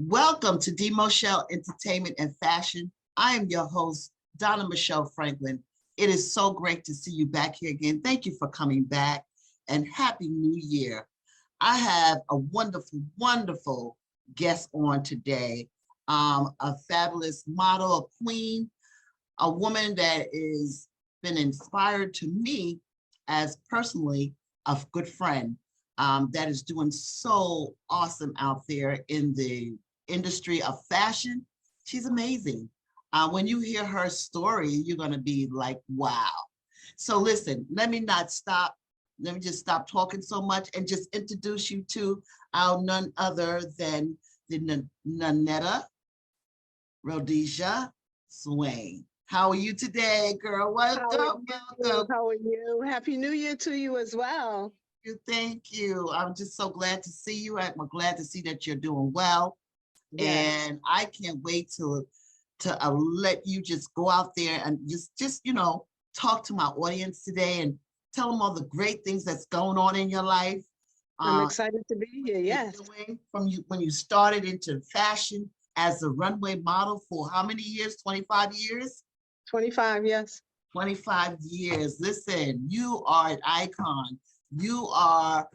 Welcome to D. Moshelle Entertainment and Fashion. I am your host, Donna Michelle Franklin. It is so great to see you back here again. Thank you for coming back and Happy New Year. I have a wonderful, wonderful guest on today, a fabulous model, a queen, a woman that is been inspired to me as personally a good friend that is doing so awesome out there in the industry of fashion. She's amazing. When you hear her story, you're going to be like, wow. So listen, let me not stop. Let me just stop talking so much and just introduce you to our none other than the Nanetta Swain. How are you today, girl? Welcome, welcome. How are you? Happy New Year to you as well. Thank you. I'm just so glad to see you. I'm glad to see that you're doing well. Yes. And I can't wait to let you just go out there and just talk to my audience today and tell them all the great things that's going on in your life. I'm excited to be here. Yes. From when you started into fashion as a runway model for how many years? 25 years? 25, yes. 25 years. Listen, you are an icon. You are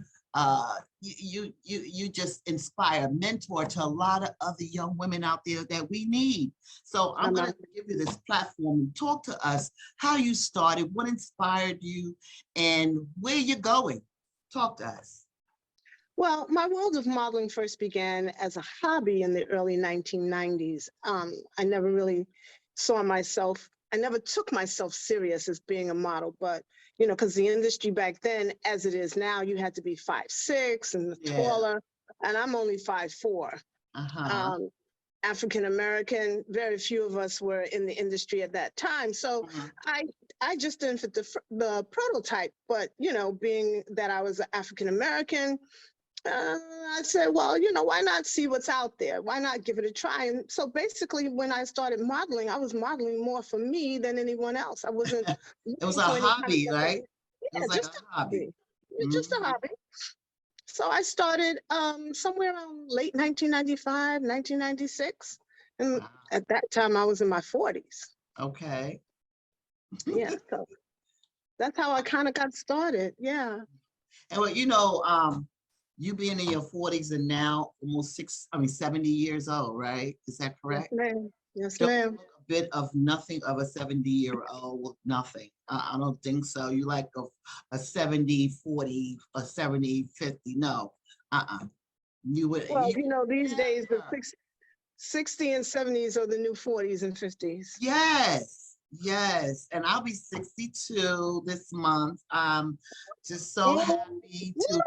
you just inspire, mentor to a lot of other young women out there that we need. So I'm going to give you this platform and talk to us how you started, what inspired you, and where you're going. Talk to us. Well, my world of modeling first began as a hobby in the early 1990s. I never really saw myself, I never took myself serious as being a model, but because the industry back then, as it is now, you had to be 5'6" and taller, and I'm only 5'4". African American, very few of us were in the industry at that time, so I just didn't fit the prototype. But being that I was African American, I said, well, why not see what's out there? Why not give it a try? And so basically, when I started modeling, I was modeling more for me than anyone else. I wasn't. It was a hobby, right? Yeah, like just a hobby. Just a hobby. So I started somewhere around late 1995, 1996. And at that time, I was in my 40s. Okay. Yeah, so that's how I kind of got started. Yeah. And well, you being in your 40s and now almost 70 years old, right? Is that correct? Yes, ma'am. Yes, ma'am. A bit of nothing of a 70-year-old with nothing. I don't think so. You like a 70-40, a 70-50. No. You would. Well, these days the 60 and 70s are the new 40s and 50s. Yes. Yes. And I'll be 62 this month. I'm just so happy to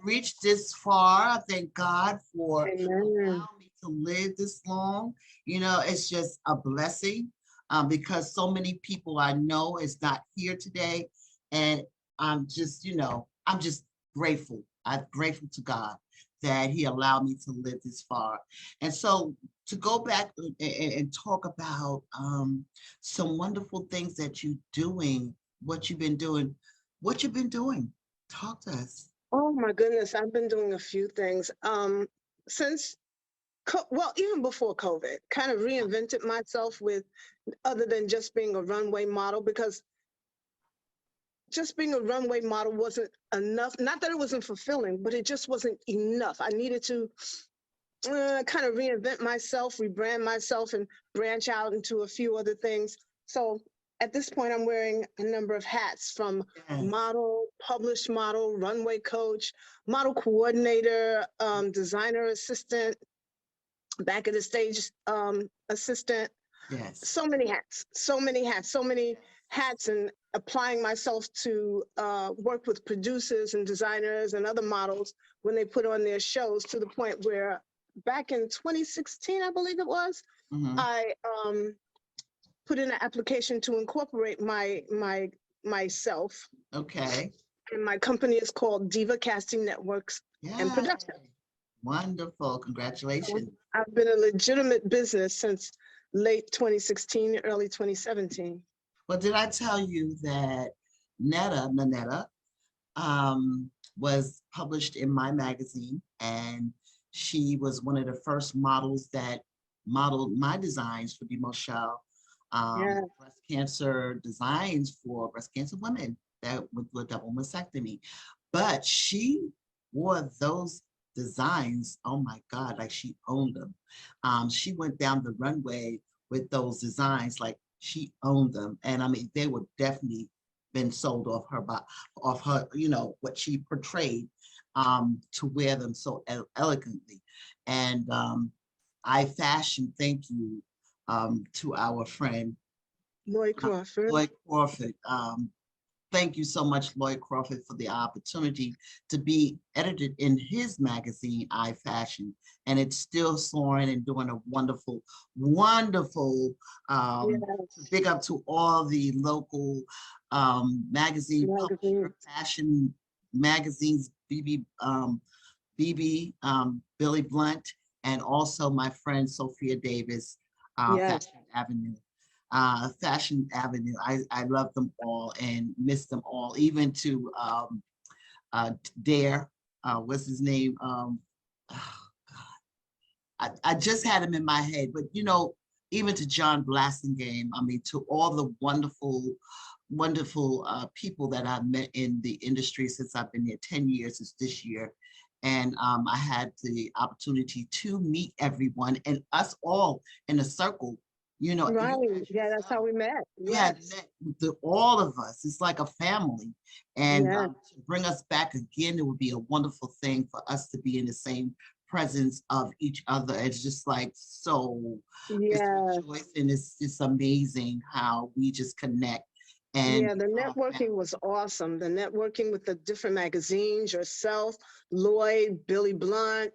reach this far. I thank God for allowing me to live this long. It's just a blessing because so many people I know is not here today. And I'm just grateful. I'm grateful to God that he allowed me to live this far. And so to go back and talk about some wonderful things that you're doing, what you've been doing. Talk to us. Oh my goodness, I've been doing a few things. Even before COVID, kind of reinvented myself with other than just being a runway model, because just being a runway model wasn't enough. Not that it wasn't fulfilling, but it just wasn't enough. I needed to kind of reinvent myself, rebrand myself, and branch out into a few other things. So at this point, I'm wearing a number of hats, from model, published model, runway coach, model coordinator, designer assistant, back of the stage assistant. Yes. So many hats, and applying myself to work with producers and designers and other models when they put on their shows, to the point where back in 2016, I believe it was, I put in an application to incorporate myself. Okay. And my company is called Diva Casting Networks and Production. Wonderful. Congratulations. I've been a legitimate business since late 2016, early 2017. Well, did I tell you that Nanetta was published in my magazine, and She was one of the first models that modeled my designs for the Moshel Yeah. breast cancer designs for breast cancer women that with double mastectomy. But she wore those designs, oh my God, like she owned them. She went down the runway with those designs, like she owned them. And I mean, they would definitely been sold off her, you know, what she portrayed to wear them so elegantly. And I fashioned, thank you to our friend Lloyd Crawford. Lloyd Crawford. Thank you so much, Lloyd Crawford, for the opportunity to be edited in his magazine, I Fashion. And it's still soaring and doing a wonderful, wonderful, Yes. big up to all the local magazine Magazine. publisher, fashion magazines, Billy Blunt, and also my friend Sophia Davis, Yes. Fashion Avenue. I love them all and miss them all, even to Dare, what's his name? Oh, I just had him in my head, but you know, even to John Blassingame, I mean, to all the wonderful, wonderful people that I've met in the industry since I've been here 10 years, it's this year. And I had the opportunity to meet everyone and us all in a circle. You know, Right. you as Yeah, that's how yourself, we met. you had Yes. met with all of us. It's like a family. And Yes. to bring us back again, it would be a wonderful thing for us to be in the same presence of each other. It's just like so, it's Yes. rejoicing. It's amazing how we just connect and Yeah, the become a networking family. was awesome. The networking with the different magazines, yourself, Lloyd, Billy Blunt,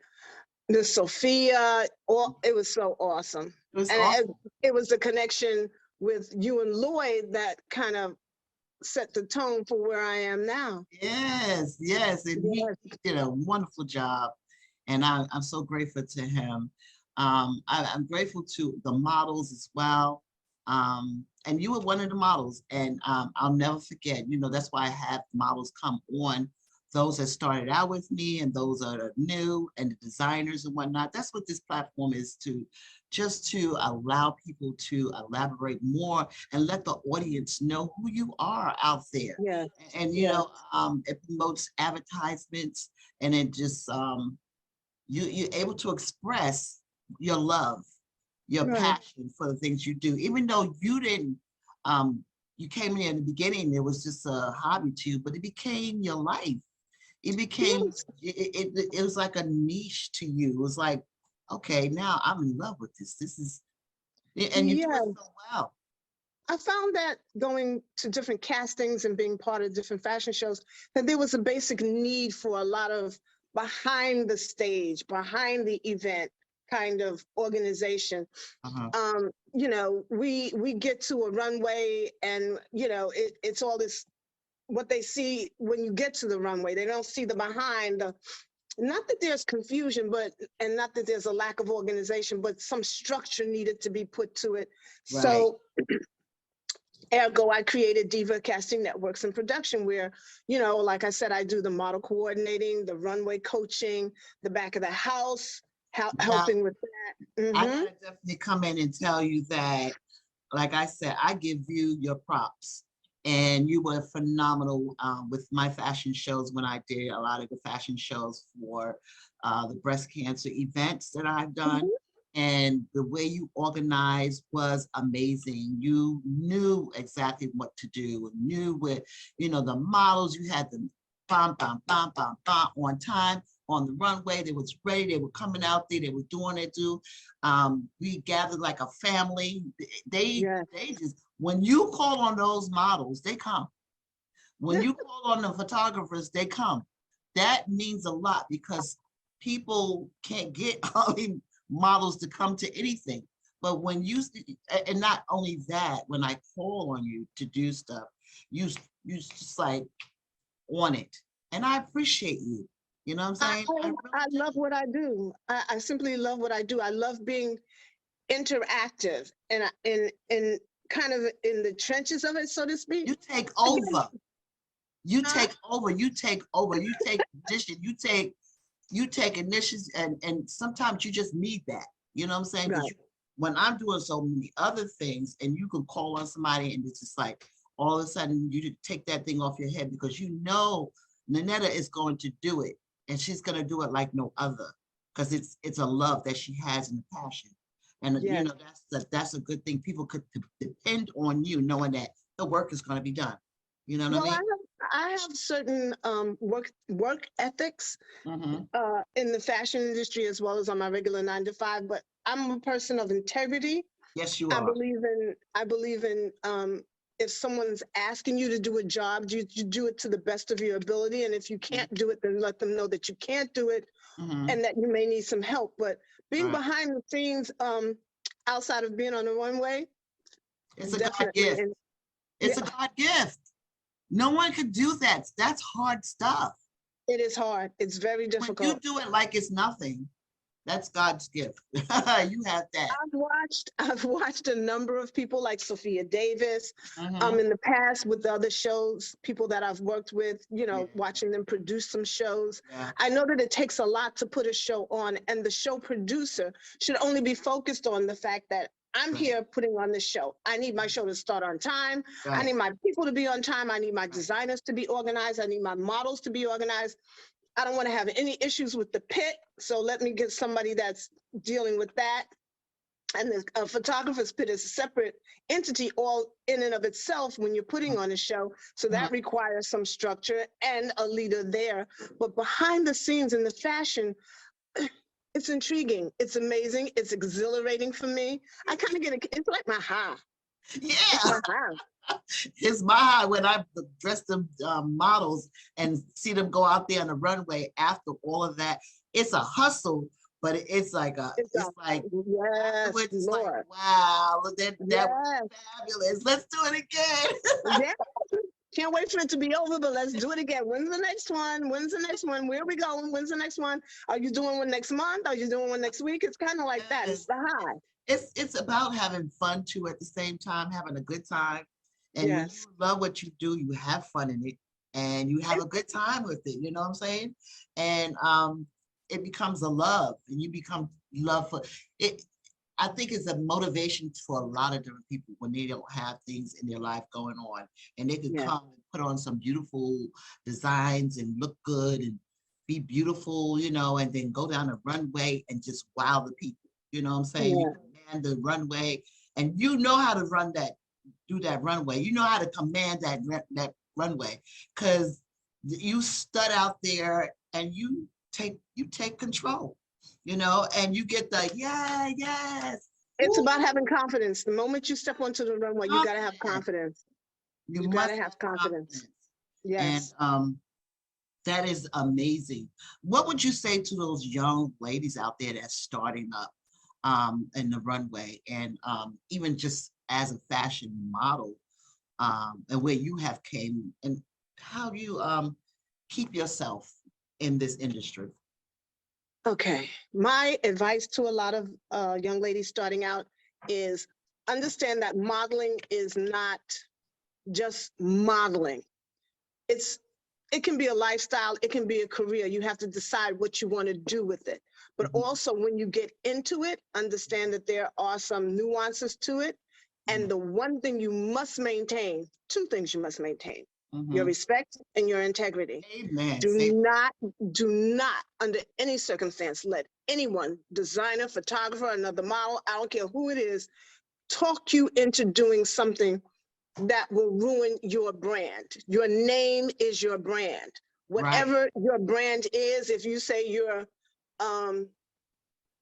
Miss Sophia, all it was so awesome. It was And awesome. it was the connection with you and Lloyd that kind of set the tone for where I am now. Yes, yes. And Yes. he did a wonderful job. And I'm so grateful to him. I'm grateful to the models as well. And you were one of the models, and I'll never forget, you know, that's why I have models come on, those that started out with me and those that are new and the designers and whatnot. That's what this platform is to, just to allow people to elaborate more and let the audience know who you are out there. Yes. And, you Yes. know, it promotes advertisements and it just, you're able to express your love, your Right. passion for the things you do, even though you didn't, you came in the beginning, it was just a hobby to you, but it became your life. It became, Yes. it was like a niche to you. It was like, okay, now I'm in love with this. This is, and you do it Yes. so well. I found that going to different castings and being part of different fashion shows, that there was a basic need for a lot of behind the stage, behind the event kind of organization. Uh-huh. You know, we get to a runway and it's all this what they see when you get to the runway. They don't see the behind. Not that there's confusion, but and not that there's a lack of organization, but some structure needed to be put to it. Right. So ergo, I created Diva Casting Networks and Production, where, like I said, I do the model coordinating, the runway coaching, the back of the house, Now, helping with that. I gotta definitely come in and tell you that, like I said, I give you your props. And you were phenomenal with my fashion shows when I did a lot of the fashion shows for the breast cancer events that I've done. Mhm. And the way you organized was amazing. You knew exactly what to do, knew where, you know, the models, you had them bam, bam, bam, bam, bam, on time, on the runway. They was ready, they were coming out there, they were doing it too. We gathered like a family. Yeah. They just, when you call on those models, they come. When you call on the photographers, they come. That means a lot because people can't get all these models to come to anything. But when you, and not only that, when I call on you to do stuff, you you just like on it. And I appreciate you. You know what I'm I, saying? I I, really I do. love what I do. I simply love what I do. I love being interactive and in kind of in the trenches of it, so to speak. You take Again, over. You huh? take over. You take over. You take position. You take you take initiatives, and sometimes you just need that. You know what I'm saying? Because Right. when I'm doing so many other things, and you can call on somebody, and it's just like all of a sudden you just take that thing off your head because you know Nanetta is going to do it, and she's going to do it like no other, because it's a love that she has and a passion. And you Yes. know, that's a good thing. People could depend on you knowing that the work is going to be done. You know what I Well, mean? I have certain work ethics Hmm. in the fashion industry as well as on my regular 9 to 5. But I'm a person of integrity. Yes, you I are. believe in if someone's asking you to do a job, you do it to the best of your ability. And if you can't do it, then let them know that you can't do it Hmm. and that you may need some help. But being Right. behind the scenes, outside of being on the runway, It's a God definitely, gift. and It's yeah, a God gift. No one could do that. That's hard stuff. it is hard. It's very When you difficult. do it like it's nothing, that's God's gift. You have that. I've watched a number of people like Sophia Davis, Hmm. in the past with the other shows, people that I've worked with, Yeah, watching them produce some shows. yeah, I know that it takes a lot to put a show on, and the show producer should only be focused on the fact that I'm right, here putting on this show. I need my show to start on time. I right, need my people to be on time. I need my right. designers to be organized. I need my models to be organized. I don't want to have any issues with the pit. So let me get somebody that's dealing with that. And the photographer's pit is a separate entity all in and of itself when you're putting on a show. So Mhm. that requires some structure and a leader there. But behind the scenes in the fashion, it's intriguing. It's amazing. It's exhilarating for me. I kind of it's like my high. It's Yeah, my high. it's my high when I dress them models and see them go out there on the runway after all of that. It's a hustle, but It's it's a, like yes, afterwards, it's like, Lord. wow, that was Yes. fabulous. Let's do it again. Yeah. Can't wait for it to be over, but let's do it again. When's the next one? When's the next one? Where are we going? When's the next one? Are you doing one next month? Are you doing one next week? It's kind of like that. It's Yes. the high. It's about having fun too at the same time, having a good time. And when you Yes. love what you do, you have fun in it and you have a good time with it. You know what I'm saying? And it becomes a love, and you become love for it. I think it's a motivation for a lot of different people when they don't have things in their life going on, and they could Yes. come and put on some beautiful designs and look good and be beautiful, you know, and then go down the runway and just wow the people. You know what I'm saying? You Yeah. command the runway, and you know how to run that, do that runway. You know how to command that runway, because you stud out there and you take control, you know, and you get the yeah, yes, It's woo, about having confidence. The moment you step onto the runway, you got to have confident. confidence. You You got to must have have confidence. confidence. And Yes. that is amazing. What would you say to those young ladies out there that's starting up in the runway, and even just as a fashion model, and where you have came, and how do you keep yourself in this industry? Okay. My advice to a lot of young ladies starting out is understand that modeling is not just modeling. It's it can be a lifestyle, it can be a career. You have to decide what you want to do with it. But Mhm, also when you get into it, understand that there are some nuances to it. mhm, And the one thing you must maintain, two things you must maintain: your mhm. respect and your integrity. Amen. Do Say not, do not, under any circumstance, let anyone, designer, photographer, another model, I don't care who it is, talk you into doing something that will ruin your brand. Your name is your brand. right. Whatever your brand is, if you say you're um,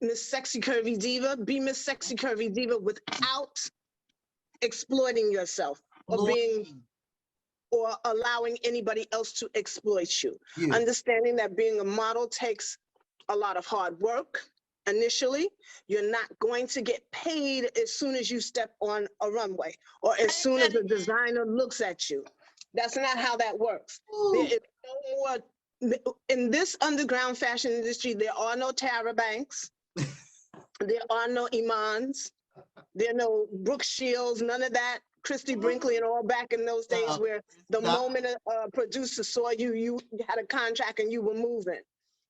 Miss Sexy Curvy Diva, be Miss Sexy Curvy Diva without exploiting yourself or being Exploiting or allowing anybody else to exploit you. you. Understanding that being a model takes a lot of hard work initially. You're not going to get paid as soon as you step on a runway or as Say soon that as a again. designer looks at you. That's not how that works. There Ooh, is no more, in this underground fashion industry, there are no Tara Banks, there are no Imans, there are no Brooke Shields, none of that. Christy Brinkley and all back in those days stop, where the stop. moment a producer saw you, you had a contract and you were moving.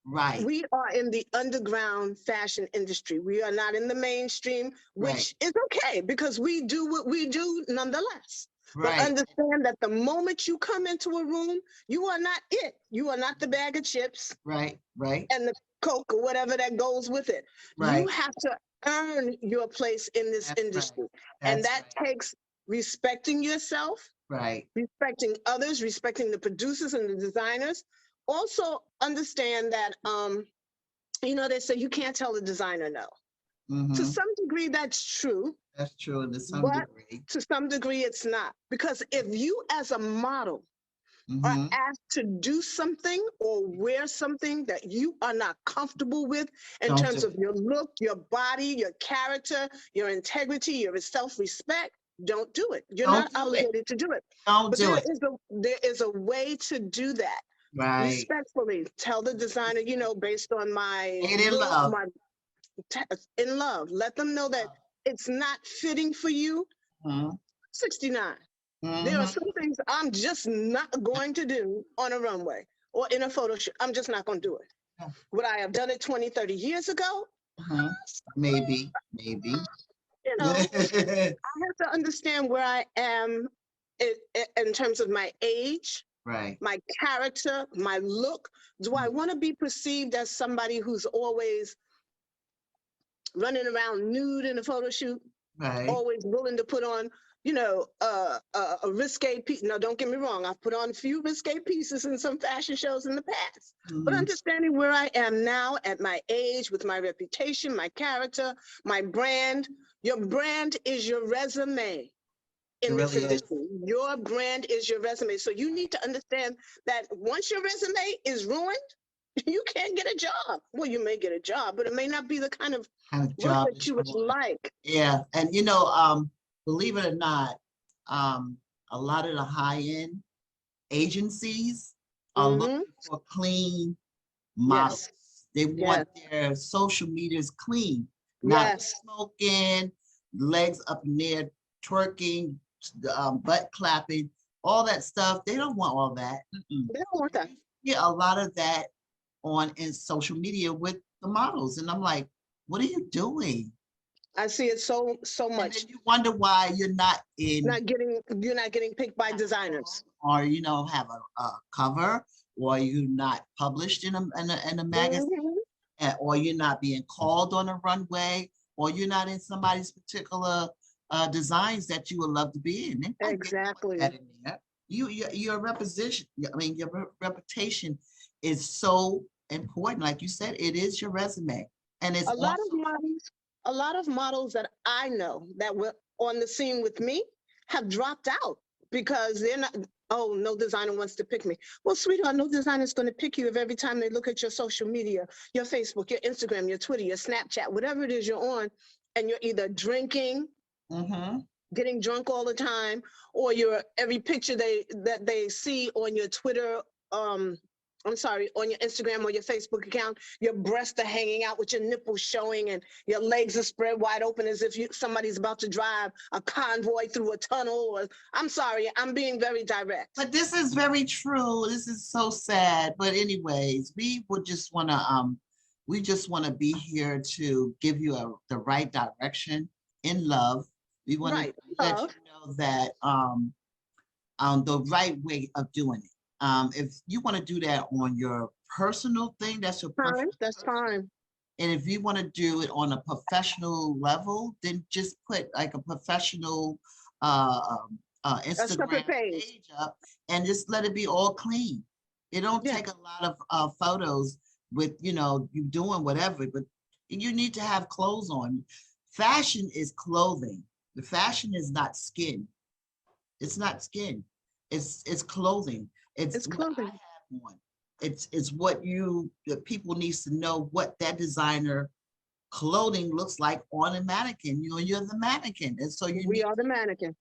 Right, We are in the underground fashion industry. We are not in the mainstream, right, which is okay because we do what we do nonetheless. But right, understand that the moment you come into a room, you are not it. You are not the bag of chips right, right, and the Coke or whatever that goes with it. You right. have to earn your place in this That's right. industry. And That's that right. takes respecting yourself, Right. respecting others, respecting the producers and the designers. Also understand that they say you can't tell a designer no. To Mm-hmm. some degree, that's true, That's true to some but degree. to some degree, it's not. Because if you, as a model, are Mm-hmm. asked to do something or wear something that you are not comfortable with in Don't do terms of it. your look, your body, your character, your integrity, your self-respect, don't do it. You're Don't not do it. obligated to do it. Don't But do it. there is a way to do that. Right. Respectfully, tell the designer, based on my Made in look, love. my in love. Let them know that it's not fitting for you. Mm-hmm. 69. There are Mm-hmm. some things I'm just not going to do on a runway or in a photo shoot. I'm just not going to do it. Would I have done it 20, 30 years ago? Mm-hmm. Maybe. Maybe. You know, I have to understand where I am in terms of my age, Right. my character, my look. Do I want to be perceived as somebody who's always running around nude in a photo shoot? Right. Always willing to put on, a risque piece. Now, don't get me wrong. I've put on a few risque pieces in some fashion shows in the past. But Mm-hmm. understanding where I am now at my age, with my reputation, my character, my brand. Your brand is your resume It in this really is. industry. Your brand is your resume. So you need to understand that once your resume is ruined, you can't get a job. Well, you may get a job, but it may not be the kind of Kind of work job that that you you would want. like. Yeah. And believe it or not, um, a lot of the high-end agencies are Hmm. looking for clean models. Yes. They Yes. want their social medias clean, not Yes. smoking, legs up in the air, twerking, butt clapping, all that stuff. They don't want all that. Mm-mm. They don't want that. You see a lot of that on in social media with the models, and I'm like, what are you doing? I see it so And then much. you wonder why You're not getting picked by designers. or have a cover, or you not published in a magazine, Hmm. or you're not being called on a runway, or you're not in somebody's particular designs that you would love to be in. They're not gonna put that Exactly. in there. Your reputation, your reputation is so important. Like you said, it is your resume, and it's A on lot of social models, a lot of models that I know that were on the scene with me have dropped out because they're not. Oh, no designer wants to pick me. Well, sweetheart, no designer is going to pick you if every time they look at your social media, your Facebook, your Instagram, your Twitter, your Snapchat, whatever it is you're on, and you're either drinking, media. Mm-hmm. getting drunk all the time, or your every picture they see on your Twitter, um, I'm sorry, on your Instagram or your Facebook account, your breasts are hanging out with your nipples showing and your legs are spread wide open as if somebody's about to drive a convoy through a tunnel. Or I'm sorry, I'm being very direct. But this is very true. This is so sad. But anyways, we just want to be here to give you the right direction in love. We want to Right. let you know that the right way of doing it. If you want to do that on your personal thing, that's your Fine. personal That's person. fine. And if you want to do it on a professional level, then just put like a professional A separate Instagram page. page up and just let it be all clean. It don't Yeah. take a lot of photos with, you doing whatever, but you need to have clothes on. Fashion is clothing. The fashion is not skin. It's not skin. It's clothing. It's It's what I clothing. have on. It's what the people needs to know what that designer clothing looks like on a mannequin. You're the mannequin. And so you We need are the to mannequin.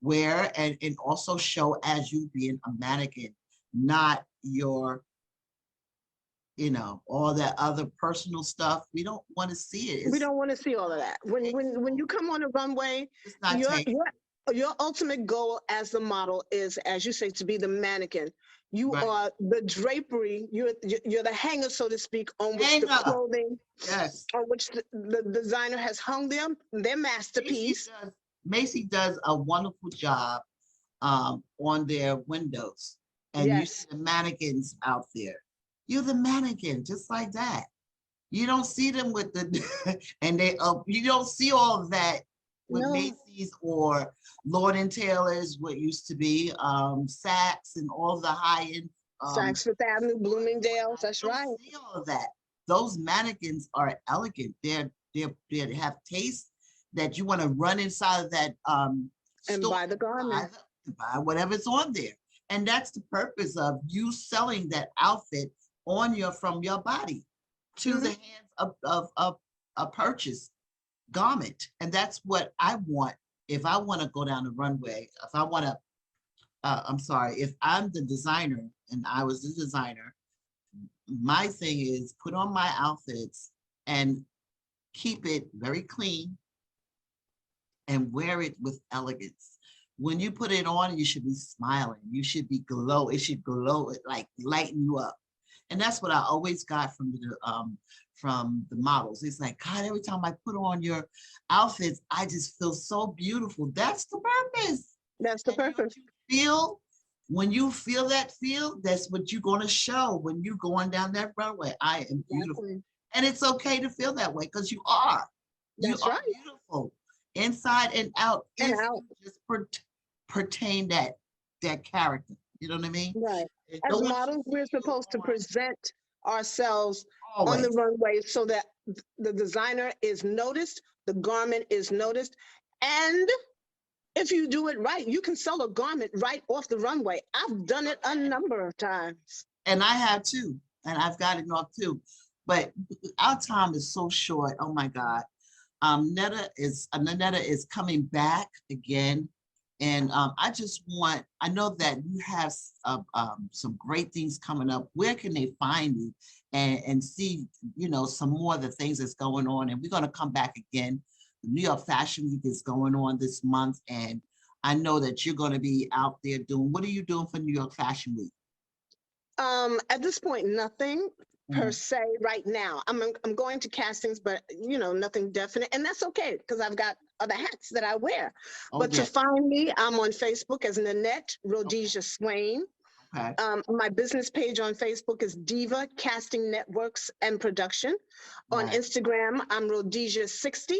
wear and also show as you being a mannequin, not your, all that other personal stuff. We don't want to see it. We It's don't want to see all of that. When you come on a runway, it's not your tasteful. your your ultimate goal as the model is, as you say, to be the mannequin. You Right. are the drapery. You're the hanger, so to speak, on which the Hanger. clothing, Yes. on which the designer has hung them, their masterpiece. Macy does a wonderful job on their windows. And you see Yes. the mannequins out there. You're the mannequin, just like that. You don't see them with the, and you don't see all of that with No. Macy's or Lord and Taylor's, what used to be, Saks and all the high-end. Saks Fifth Avenue, Bloomingdale's. You That's don't right. see all of that. Those mannequins are elegant. They have taste that you want to run inside of that And store buy the garment. buy whatever's on there. And that's the purpose of you selling that outfit from your body to the hands of a purchase garment. And that's what I want. If I want to go down the runway, if I want to, I'm sorry, if I'm the designer and I was the designer, my thing is put on my outfits and keep it very clean and wear it with elegance. When you put it on, you should be smiling. You should be glow. It should glow, like lighten you up. And that's what I always got from the models. It's like, God, every time I put on your outfits, I just feel so beautiful. That's the purpose. That's the purpose. When you feel that feel, that's what you're going to show when you're going down that runway. I am beautiful. Exactly. And it's okay to feel that way because you are. That's right. Beautiful. Inside and out. And if out. you just pertain that character. You know what I mean? Right. As models, we're supposed to present ourselves on the runway so that the designer is noticed, the garment is noticed, and if you do it right, you can sell a garment right off the runway. I've done it a number of times. And I have too, and I've got it off too. But our time is so short. Oh my God. Nanetta is coming back again. And I know that you have some great things coming up. Where can they find you and see, some more of the things that's going on? And we're going to come back again. The New York Fashion Week is going on this month. And I know that you're going to be out there what are you doing for New York Fashion Week? At this point, nothing per se right now. I'm going to castings, but nothing definite, and that's okay because I've got other hats that I wear. But to find me, I'm on Facebook as Nanetta Swain. Okay. My business page on Facebook is Diva Casting Networks and Production. On Instagram, I'm Rhodesia60,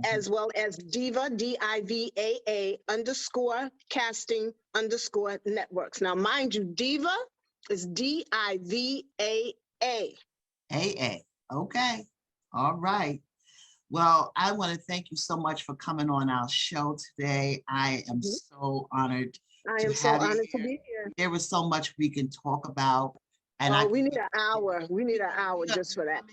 as well as Diva DIVAA _casting _networks. Now, mind you, Diva is DIVAA. AA. Okay. All right. Well, I want to thank you so much for coming on our show today. I am so honored. I am so honored to be here. There was so much we can talk about. And we need an hour. We need an hour just for that.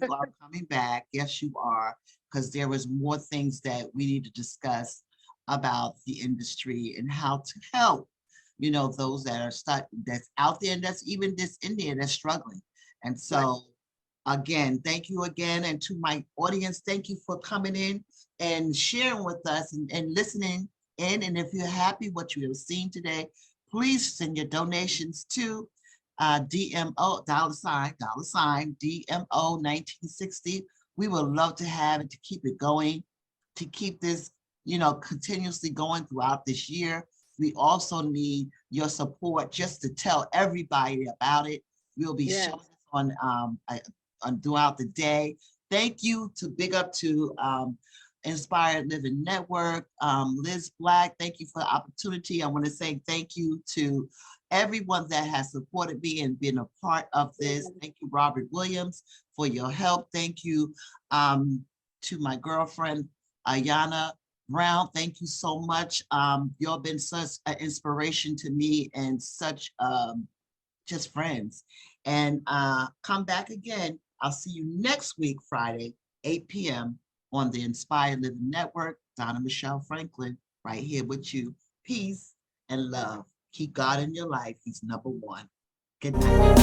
You are coming back. Yes, you are. Because there was more things that we need to discuss about the industry and how to help, those that are stuck, that's out there, and that's even this India that's struggling. And so, again, thank you again. And to my audience, thank you for coming in and sharing with us and listening in. And if you're happy what you have seen today, please send your donations to DMO, $ DMO 1960. We would love to have it to keep it going, to keep this, continuously going throughout this year. We also need your support just to tell everybody about it. We'll be showing this on throughout the day. Thank you big up to Inspired Living Network, Liz Black. Thank you for the opportunity. I want to say thank you to everyone that has supported me and been a part of this. Thank you, Robert Williams, for your help. Thank you to my girlfriend, Ayana Brown. Thank you so much. You've been such an inspiration to me and such just friends. And come back again. I'll see you next week, Friday, 8 p.m. on the Inspired Living Network. Donna Michelle Franklin, right here with you. Peace and love. Keep God in your life. He's number one. Good night.